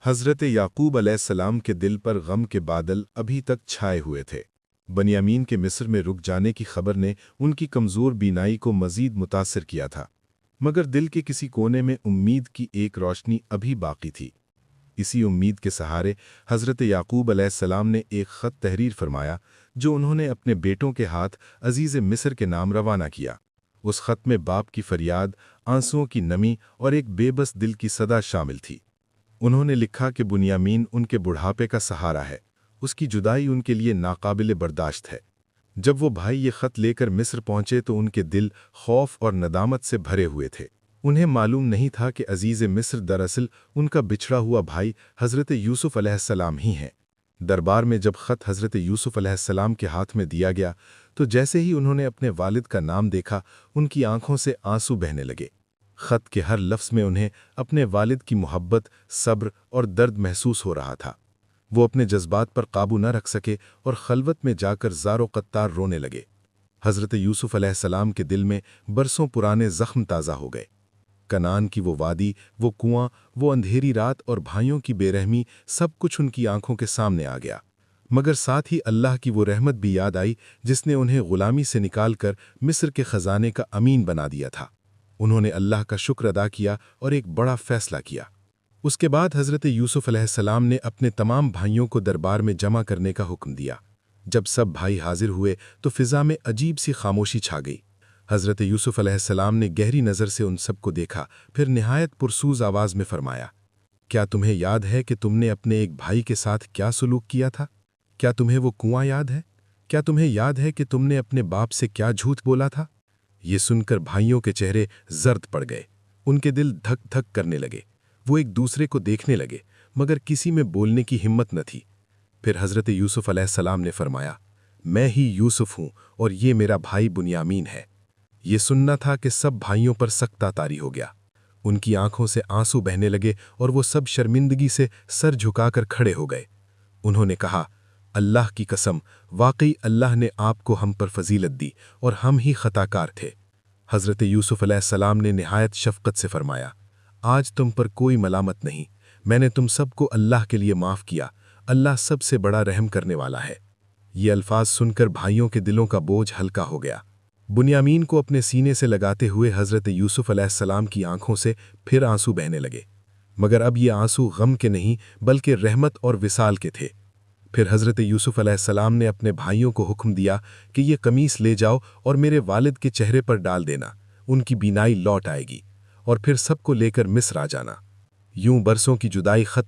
हज़रत याकूब अलैहिस्सलाम के दिल पर गम के बादल अभी तक छाए हुए थे। बनियामीन के मिस्र में रुक जाने की खबर ने उनकी कमज़ोर बीनाई को मज़ीद मुतासिर किया था, मगर दिल के किसी कोने में उम्मीद की एक रोशनी अभी बाकी थी। इसी उम्मीद के सहारे हज़रत याकूब अलैहिस्सलाम ने एक ख़त तहरीर फरमाया, जो उन्होंने अपने बेटों के हाथ अजीज़ मिस्र के नाम रवाना किया। उस ख़त में बाप की फरियाद, आंसुओं की नमी और एक बेबस दिल की सदा शामिल थी। उन्होंने लिखा कि बुनियामीन उनके बुढ़ापे का सहारा है, उसकी जुदाई उनके लिए नाकाबिले बर्दाश्त है। जब वो भाई ये ख़त लेकर मिस्र पहुंचे तो उनके दिल खौफ और नदामत से भरे हुए थे। उन्हें मालूम नहीं था कि अजीज़ मिस्र दरअसल उनका बिछड़ा हुआ भाई हज़रत यूसुफ़ अलैहिस्सलाम ही हैं। दरबार में जब ख़त हज़रत यूसुफ़ अलैहिस्सलाम के हाथ में दिया गया तो जैसे ही उन्होंने अपने वालिद का नाम देखा, उनकी आंखों से आंसू बहने लगे। ख़त के हर लफ्ज़ में उन्हें अपने वालिद की मोहब्बत, सब्र और दर्द महसूस हो रहा था। वो अपने जज्बात पर काबू न रख सके और खलवत में जाकर ज़ारो कत्तार रोने लगे। हज़रत यूसुफ़ अलैहिस्सलाम के दिल में बरसों पुराने ज़ख्म ताज़ा हो गए। कनान की वो वादी, वो कुआं, वो अंधेरी रात और भाइयों की बेरहमी, सब कुछ उनकी आंखों के सामने आ गया। मगर साथ ही अल्लाह की वो रहमत भी याद आई, जिसने उन्हें ग़ुलामी से निकालकर मिस्र के ख़जाने का अमीन बना दिया था। उन्होंने अल्लाह का शुक्र अदा किया और एक बड़ा फ़ैसला किया। उसके बाद हज़रत यूसुफ़ अलैहिस्सलाम ने अपने तमाम भाइयों को दरबार में जमा करने का हुक्म दिया। जब सब भाई हाजिर हुए तो फ़िज़ा में अजीब सी खामोशी छा गई। हज़रत यूसुफ़ अलैहिस्सलाम ने गहरी नज़र से उन सबको देखा, फिर निहायत पुरसूज़ आवाज़ में फ़रमाया, क्या तुम्हें याद है कि तुमने अपने एक भाई के साथ क्या सलूक किया था? क्या तुम्हें वो कुआं याद है? क्या तुम्हें याद है कि तुमने अपने बाप से क्या झूठ बोला था? ये सुनकर भाइयों के चेहरे जर्द पड़ गए। उनके दिल धक धक करने लगे। वो एक दूसरे को देखने लगे, मगर किसी में बोलने की हिम्मत न थी। फिर हज़रत यूसुफ़ अलैहिस्सलाम ने फरमाया, मैं ही यूसुफ़ हूँ और ये मेरा भाई बुनियामीन है। ये सुनना था कि सब भाइयों पर सख्ता तारी हो गया। उनकी आंखों से आंसू बहने लगे और वो सब शर्मिंदगी से सर झुकाकर खड़े हो गए। उन्होंने कहा, अल्लाह की कसम, वाकई अल्लाह ने आपको हम पर फजीलत दी और हम ही खताकार थे। हज़रत यूसुफ़ अलैहिस्सलाम ने निहायत शफ़क़त से फरमाया, आज तुम पर कोई मलामत नहीं, मैंने तुम सबको अल्लाह के लिए माफ़ किया। अल्लाह सबसे बड़ा रहम करने वाला है। ये अल्फाज सुनकर भाइयों के दिलों का बोझ हल्का हो गया। बुनियामीन को अपने सीने से लगाते हुए हज़रत यूसुफ़ अलैहिस्सलाम की आंखों से फिर आंसू बहने लगे, मगर अब ये आंसू गम के नहीं बल्कि रहमत और विसाल के थे। फिर हज़रत यूसुफ़ अलैहिस्सलाम ने अपने भाइयों को हुक्म दिया कि ये कमीस ले जाओ और मेरे वालिद के चेहरे पर डाल देना, उनकी बीनाई लौट आएगी, और फिर सबको लेकर मिस्र आ जाना। यूं बरसों की जुदाई खत्म